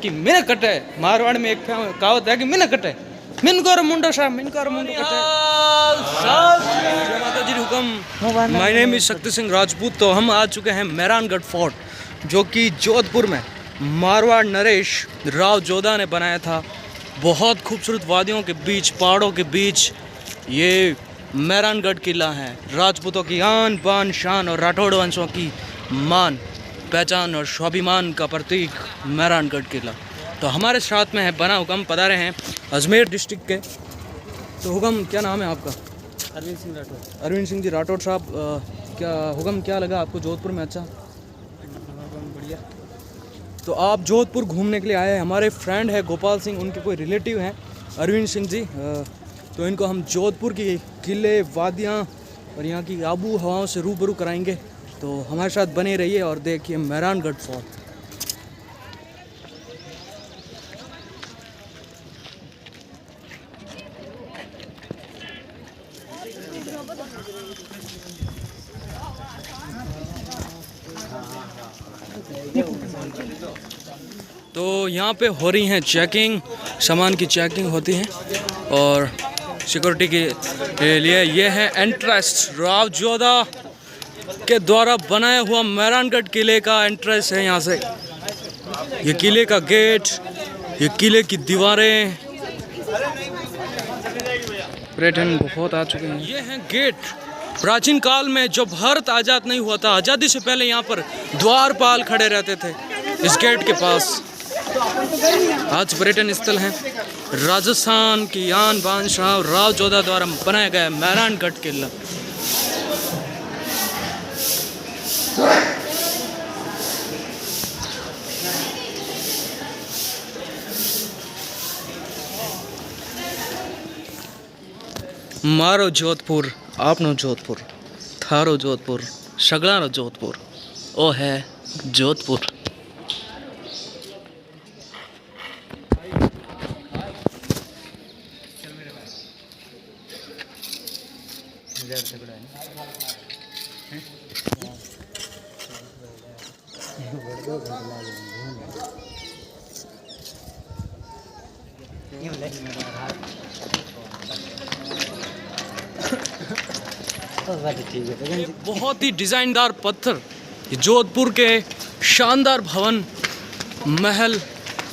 कि मिन कटे। मारवाड़ में एक कहावत है कि मिन कटे, मिन को मुंडो शाह, मिन को मुंडो कटे। जय माता जी हुकम। My name is Shakti Singh Rajput. तो हम आ चुके हैं मेहरानगढ़ फोर्ट, जो कि जोधपुर में मारवाड़ नरेश राव जोधा ने बनाया था। बहुत खूबसूरत वादियों के बीच, पहाड़ों के बीच ये मेहरानगढ़ किला है। राजपूतों की आन बान शान और राठौड़ वंशों की मान, पहचान और स्वाभिमान का प्रतीक मेहरानगढ़ किला। तो हमारे साथ में है बना हुकम, पधारे हैं अजमेर डिस्ट्रिक्ट के। तो हुकम, क्या नाम है आपका? अरविंद सिंह राठौड़। अरविंद सिंह जी राठौड़ साहब, क्या हुकम, क्या लगा आपको जोधपुर में? अच्छा, बढ़िया। तो आप जोधपुर घूमने के लिए आए हैं। हमारे फ्रेंड है गोपाल सिंह, उनके कोई रिलेटिव हैं अरविंद सिंह जी। तो इनको हम जोधपुर की किले, वादियाँ और यहाँ की आबू हवाओं से रूबरू कराएंगे। तो हमारे साथ बने रहिए और देखिए मेहरानगढ़ फोर्ट। तो यहाँ पे हो रही हैं चेकिंग, सामान की चेकिंग होती है और सिक्योरिटी के लिए ये है एंट्रेंस। राव जोधा के द्वारा बनाया हुआ मेहरानगढ़ किले का एंट्रेंस है। यहाँ से ये किले का गेट, ये किले की दीवारें। पर्यटन बहुत आ चुके हैं। ये है गेट। प्राचीन काल में जब भारत आज़ाद नहीं हुआ था, आज़ादी से पहले यहाँ पर द्वारपाल खड़े रहते थे इस गेट के पास। आज पर्यटन स्थल है राजस्थान की आन बान शाह राव जोधा द्वारा बनाया गया मेहरानगढ़ किला। मारो जोधपुर, आपनो जोधपुर, थारो जोधपुर, सगलारो जोधपुर, ओ है जोधपुर। बहुत ही डिजाइनदार पत्थर, जोधपुर के शानदार भवन, महल,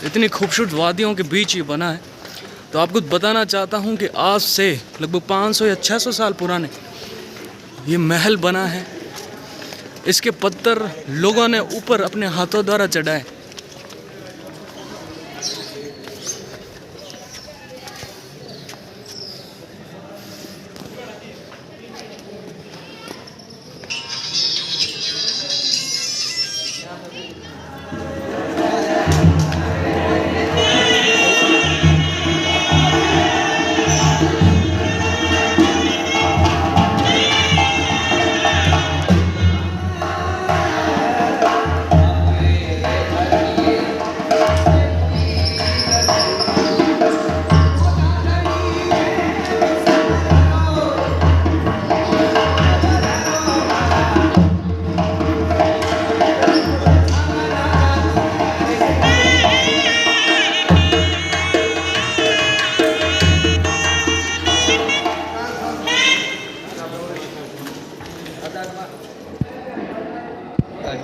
इतनी खूबसूरत वादियों के बीच ये बना है। तो आपको बताना चाहता हूँ कि आज से लगभग 500 या 600 साल पुराने ये महल बना है। इसके पत्थर लोगों ने ऊपर अपने हाथों द्वारा चढ़ाए।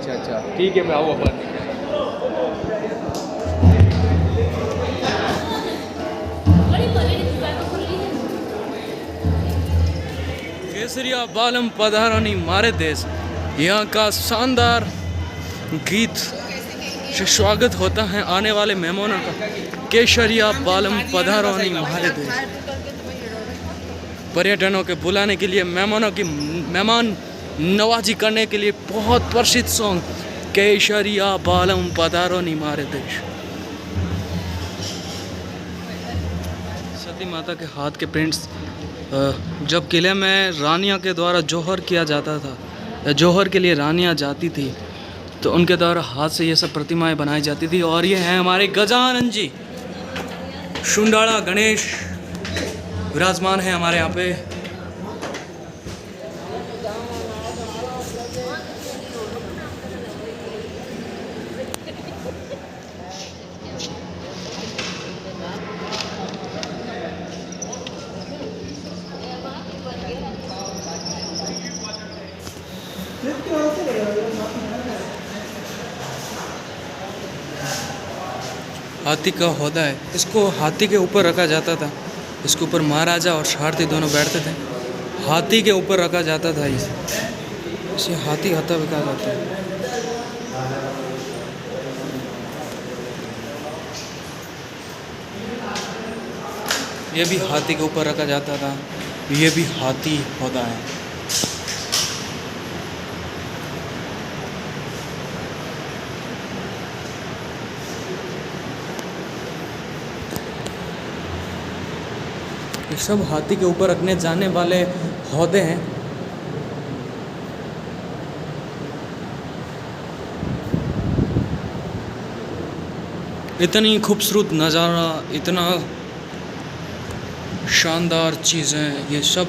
अच्छा, ठीक है, मैं आऊँ अपन। केसरिया बालम पधारानी मारे देश, यहाँ का शानदार गीत से स्वागत होता है आने वाले मेहमानों का। केसरिया बालम पधारानी मारे देश। पर्यटनों के बुलाने के लिए, मेहमानों की मेहमान नवाजी करने के लिए बहुत प्रसिद्ध सॉन्ग केसरिया बालम पधारानी मारे देश। सती माता के हाथ के प्रिंट्स। जब किले में रानियों के द्वारा जौहर किया जाता था, या जौहर के लिए रानियां जाती थी, तो उनके द्वारा हाथ से ये सब प्रतिमाएं बनाई जाती थी। और ये हैं हमारे गजानन जी, शुंडाला गणेश विराजमान है हमारे यहाँ पे। हाथी का हौदा है। इसको हाथी के ऊपर रखा जाता था। इसके ऊपर महाराजा और सारथी दोनों बैठते थे। हाथी के ऊपर रखा जाता था इसे हाथी हाथा भी कहा जाता है। ये भी हाथी के ऊपर रखा जाता था। ये भी हाथी हौदा है। ये सब हाथी के ऊपर रखने जाने वाले हौदे हैं। इतनी खूबसूरत नज़ारा, इतना शानदार चीज़ें, ये सब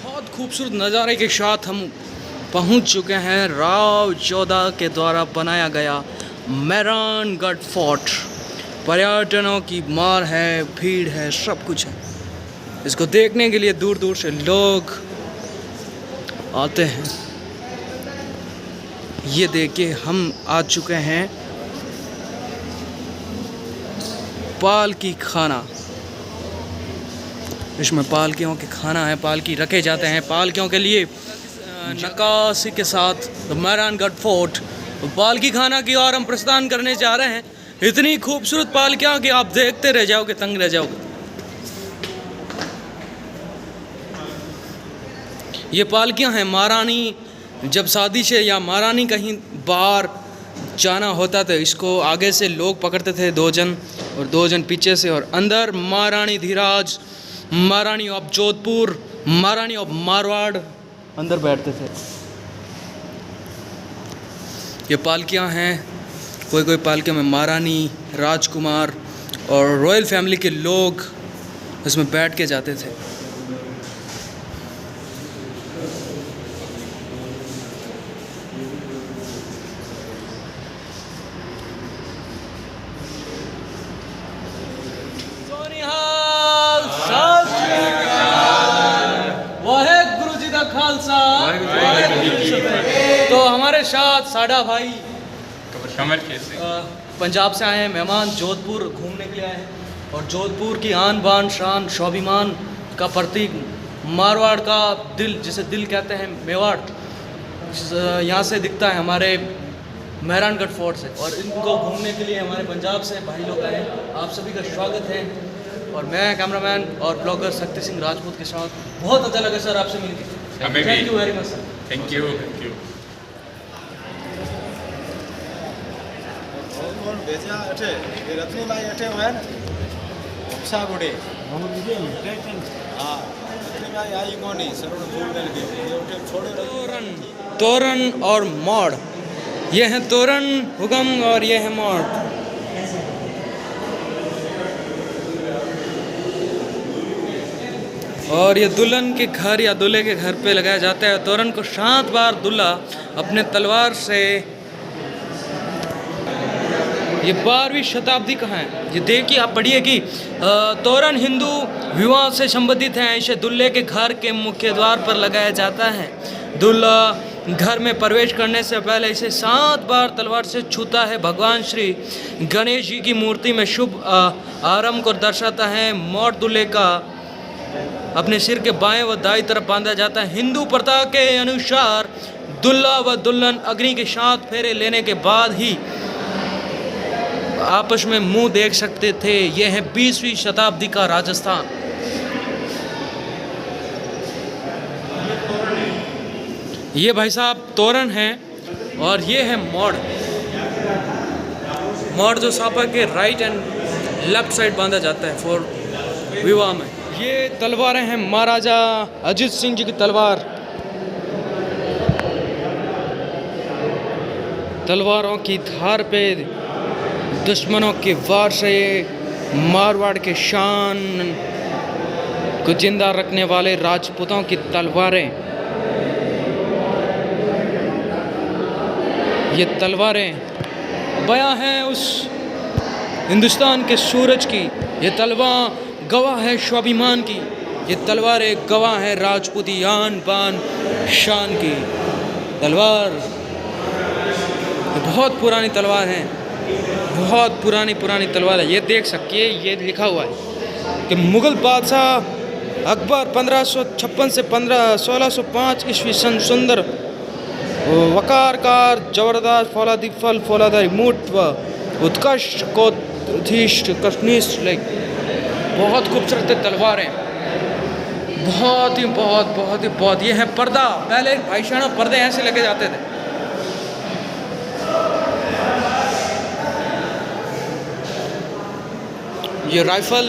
बहुत खूबसूरत नज़ारे के साथ हम पहुंच चुके हैं राव 14 के द्वारा बनाया गया मेहरानगढ़ फोर्ट। पर्यटनों की मार है, भीड़ है, सब कुछ है। इसको देखने के लिए दूर दूर से लोग आते हैं। ये देखिए हम आ चुके हैं पालकी खाना। इसमें पालकियों के खाना है, पालकी रखे जाते हैं पालकियों के लिए नक्काशी के साथ मेहरानगढ़ फोर्ट। पालकी खाना की ओर हम प्रस्थान करने जा रहे हैं। इतनी खूबसूरत पालकियाँ कि आप देखते रह जाओगे, तंग रह जाओगे। ये पालकियाँ हैं महारानी, जब शादी से या महारानी कहीं बाहर जाना होता था, इसको आगे से लोग पकड़ते थे 2 जन और 2 जन पीछे से, और अंदर महारानी धीराज, महारानी ऑफ जोधपुर, महारानी ऑफ मारवाड़ अंदर बैठते थे। ये पालकियाँ हैं। कोई कोई पालकियों में महारानी, राजकुमार और रॉयल फैमिली के लोग इसमें बैठ के जाते थे। तो हमारे साथ साडा भाई पंजाब से आए हैं मेहमान, जोधपुर घूमने के लिए आए हैं। और जोधपुर की आन बान शान स्वाभिमान का प्रतीक, मारवाड़ का दिल, जिसे दिल कहते हैं मेवाड़, यहाँ से दिखता है हमारे मेहरानगढ़ फोर्ट से। और इनको घूमने के लिए हमारे पंजाब से भाई लोग आए हैं। आप सभी का स्वागत है। और मैं कैमरामैन और ब्लॉगर शक्ति सिंह राजपूत के साथ। बहुत अच्छा लगा सर आपसे मिलकर। Thank you very much sir. Thank you. भेजा अठे रत्नी माई अठे हुआ है ना अच्छा गुड़े हाँ रत्नी माई आई कोनी सरवण फूल मिल गए ये उठे छोड़े तोरण और मोड़, ये है तोरण हुगम और ये है मोड़। और ये दुल्हन के घर या दूल्हे के घर पे लगाया जाता है। तोरण को 7 बार दूल्हा अपने तलवार से, ये 12वीं शताब्दी का है। ये देखिए आप पढ़िए कि तोरण हिंदू विवाह से संबंधित हैं। इसे दूल्हे के घर के मुख्य द्वार पर लगाया जाता है। दूल्हा घर में प्रवेश करने से पहले इसे 7 बार तलवार से छूता है। भगवान श्री गणेश जी की मूर्ति में शुभ आरंभ को दर्शाता है। मोड़ दूल्हे का अपने सिर के बाएं व दाईं तरफ बांधा जाता है। हिंदू प्रथा के अनुसार दूल्हा व दुल्हन अग्नि के 7 फेरे लेने के बाद ही आपस में मुंह देख सकते थे। यह है 20वीं शताब्दी का राजस्थान। ये भाई साहब तोरण हैं और ये है मोड़। मोड़ जो सापा के राइट एंड लेफ्ट साइड बांधा जाता है फॉर विवाह में। ये तलवारें हैं महाराजा अजीत सिंह जी की तलवार। तलवारों की धार पे दुश्मनों के वार से मारवाड़ के शान को जिंदा रखने वाले राजपूतों की तलवारें। ये तलवारें बयां हैं उस हिंदुस्तान के सूरज की। ये तलवार गवाह है स्वाभिमान की। ये तलवारें गवाह है राजपूती आन बान शान की। तलवार ये बहुत पुरानी तलवार हैं। बहुत पुरानी पुरानी तलवार है। ये देख सकती है, ये लिखा हुआ है कि मुग़ल बादशाह अकबर 1556 से 1605 ईस्वी सन सुंदर वकारकार जबरदस्त फौलादारी मूठ व उत्कृष्ट कोधिष्ट कश्निष्ठ लाइक बहुत खूबसूरत तलवारें, बहुत ही बहुत। ये है पर्दा। पहले भाईशाना पर्दे ऐसे लगे जाते थे। ये राइफल,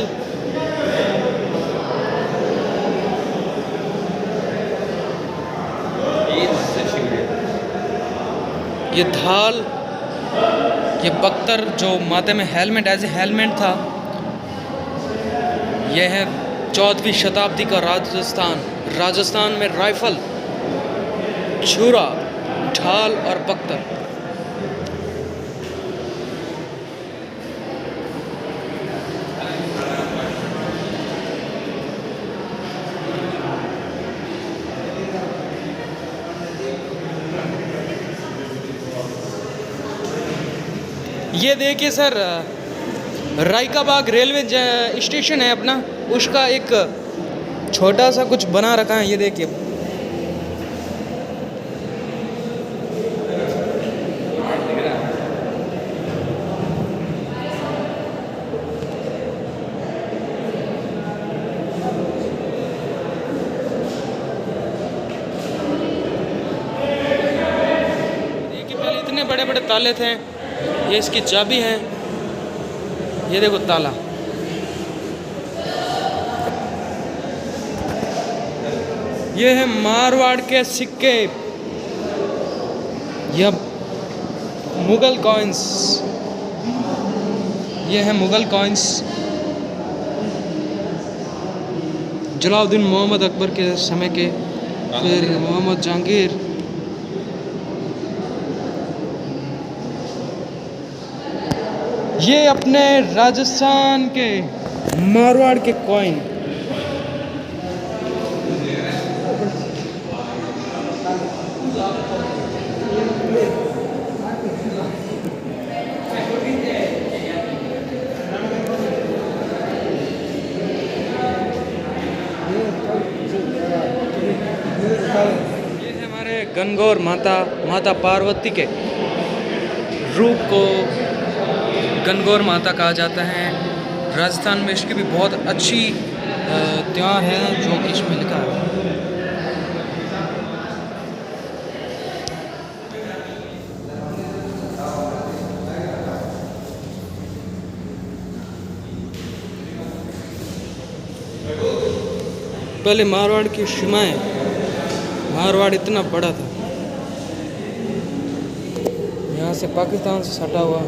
ये ढाल, ये बख्तर जो माथे में हेलमेट एज ए हेलमेट था। यह है 14वीं शताब्दी का राजस्थान में राइफल, छुरा, ढाल और बख्तर। ये देखिए सर, रायकाबाग रेलवे स्टेशन है अपना, उसका एक छोटा सा कुछ बना रखा है। ये देखिए, पहले इतने बड़े बड़े ताले थे। ये इसकी चाबी है, ये देखो ताला। ये है मारवाड़ के सिक्के, यह मुगल कॉइन्स, ये है मुगल कॉइन्स। जलालुद्दीन मोहम्मद अकबर के समय के, फिर मोहम्मद जहांगीर। ये अपने राजस्थान के मारवाड़ के कॉइन। ये हमारे गणगौर माता पार्वती के रूप को गणगौर माता कहा जाता है। राजस्थान में इसकी भी बहुत अच्छी त्यौहार है जो कि इसमें लिखा है। पहले मारवाड़ की सीमाएं, मारवाड़ इतना बड़ा था, यहाँ से पाकिस्तान से सटा हुआ।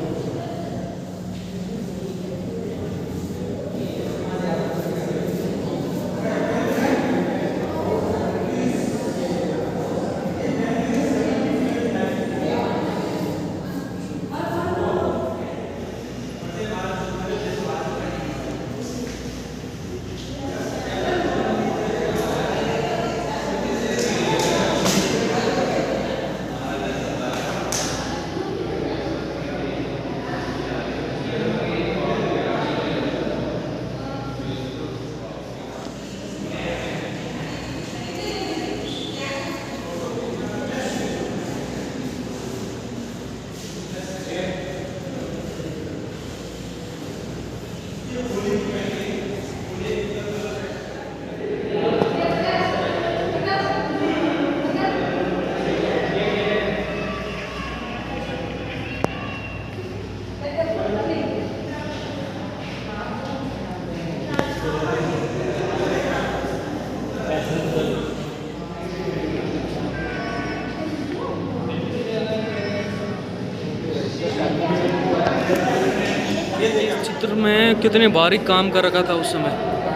चित्र में कितने बारीक काम कर रखा था उस समय,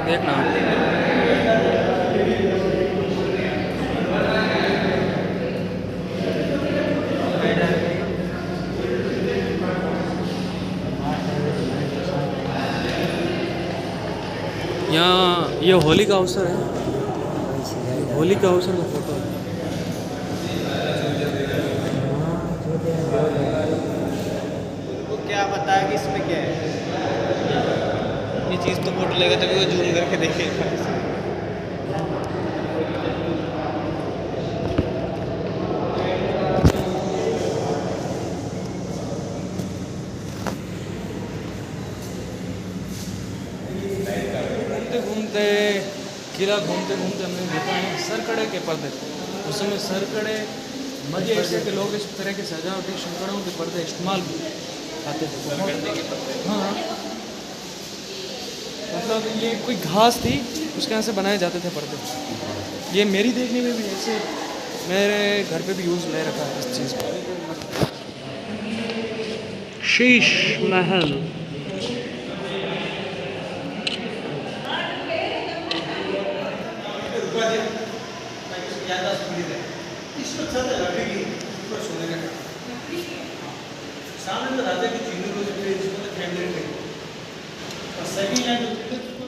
देखना। यहाँ ये होली का अवसर है, होली का अवसर का फोटो है। क्या बताया कि इसमें क्या है? ये चीज़ तो फोटो लेगा तभी वो जूम करके देखेगा। घूमते घूमते किला घूमते घूमते हमने देखा है सरकड़े के पर्दे। उस समय सरकड़े मजे ऐसे कि लोग इस तरह के सजावटी शंकरों के पर्दे इस्तेमाल आते थे। हाँ, मतलब ये कोई घास थी उसके यहाँ से बनाए जाते थे पर्दे। ये मेरी देखने में भी ऐसे मेरे घर पे भी यूज़ ले रखा है इस चीज़ को। शीश महल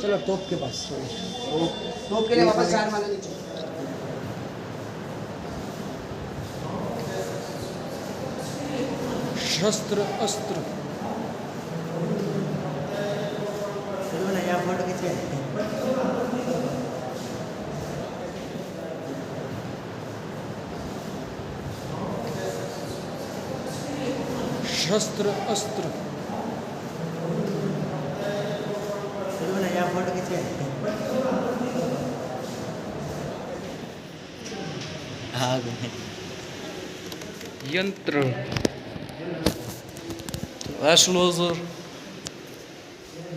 चलो टॉप के पास, टॉप के लिए वापस 4 माला नीचे। शस्त्र अस्त्र फोटो खींचे। शस्त्र अस्त्र फोटो खींचे। यंत्र एस्ट्रोलॉजर।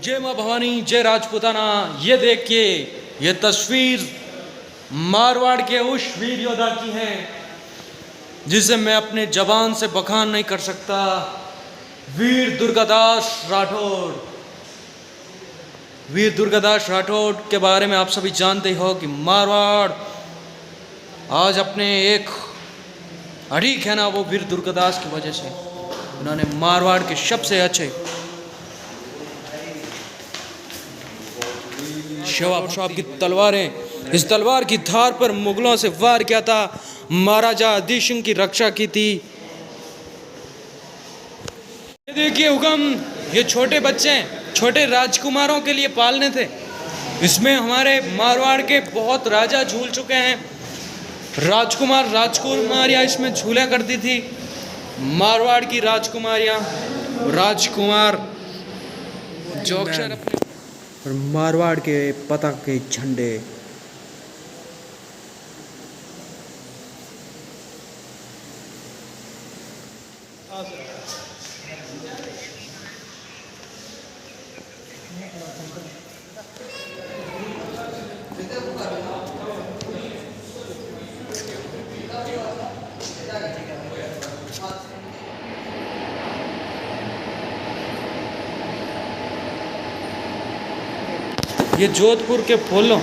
जय माँ भवानी, जय राजपूताना। ये देखिए, ये तस्वीर मारवाड़ के उस वीर योद्धा की है जिसे मैं अपने जबान से बखान नहीं कर सकता। वीर दुर्गादास राठौड़। वीर दुर्गादास राठौड़ के बारे में आप सभी जानते हो कि मारवाड़ आज अपने एक अड़ीक है ना, वो वीर दुर्गादास की वजह से। उन्होंने मारवाड़ के सबसे अच्छे शवाब की तलवारें, इस तलवार की धार पर मुगलों से वार किया था, महाराजा आदिल सिंह की रक्षा की थी। ये देखिए हुक्म, ये छोटे बच्चे छोटे राजकुमारों के लिए पालने थे। इसमें हमारे मारवाड़ के बहुत राजा झूल चुके हैं। राजकुमार राजकुमारियाँ इसमें झूला करती थी। मारवाड़ की राजकुमारियाँ, राजकुमार जो अक्षर अपने और मारवाड़ के पताक के झंडे। ये जोधपुर के पोलो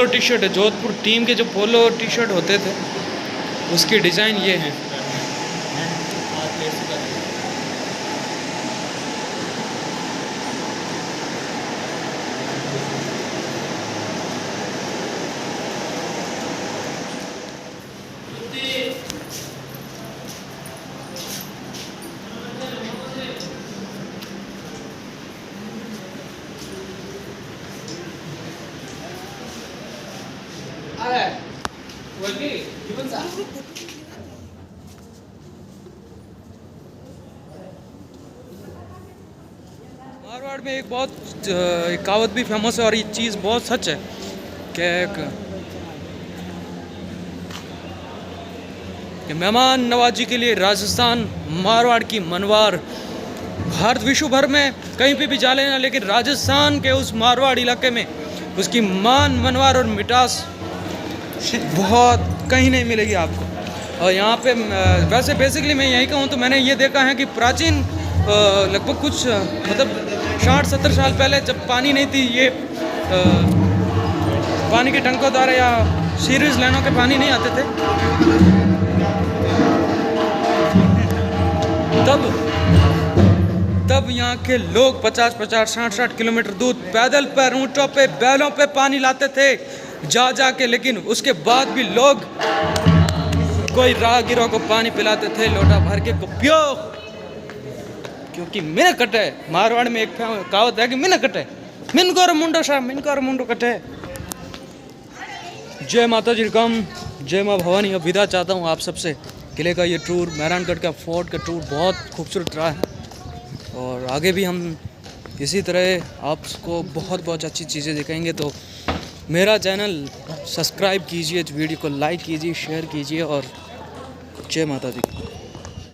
टी शर्ट है। जोधपुर टीम के जो पोलो टी शर्ट होते थे उसकी डिज़ाइन ये है। मारवाड़ में एक बहुत एक कहावत भी फेमस है और ये चीज़ बहुत सच है कि मेहमान नवाजी के लिए राजस्थान मारवाड़ की मनवार। भारत विश्व भर में कहीं पे भी जा लेना, लेकिन राजस्थान के उस मारवाड़ इलाके में उसकी मान मनवार और मिठास बहुत कहीं नहीं मिलेगी आपको। और यहाँ पे वैसे बेसिकली मैं यही कहूँ तो मैंने ये देखा है कि प्राचीन लगभग कुछ मतलब 60-70 साल पहले जब पानी नहीं थी, ये पानी के टंकों द्वारा या सीरीज लाइनों के पानी नहीं आते थे, तब यहाँ के लोग 50-50, 60-60 किलोमीटर दूर पैदल पर ऊँटों पे बैलों पे पानी लाते थे जा के। लेकिन उसके बाद भी लोग कोई राहगीरों को पानी पिलाते थे लोटा भर के को पियो। क्योंकि मिन कटे मारवाड़ में एक कहावत है कि मिन कटे मिन को मुंडो शाह मिन को मुंडो कटे। जय माता जी कम, जय माँ भवानी। अब विदा चाहता हूँ आप सबसे। किले का ये टूर, मेहरानगढ़ का फोर्ट का टूर बहुत खूबसूरत रहा है और आगे भी हम इसी तरह आपको बहुत बहुत अच्छी चीज़ें दिखाएंगे। तो मेरा चैनल सब्सक्राइब कीजिए, वीडियो को लाइक कीजिए, शेयर कीजिए और जय माता दी।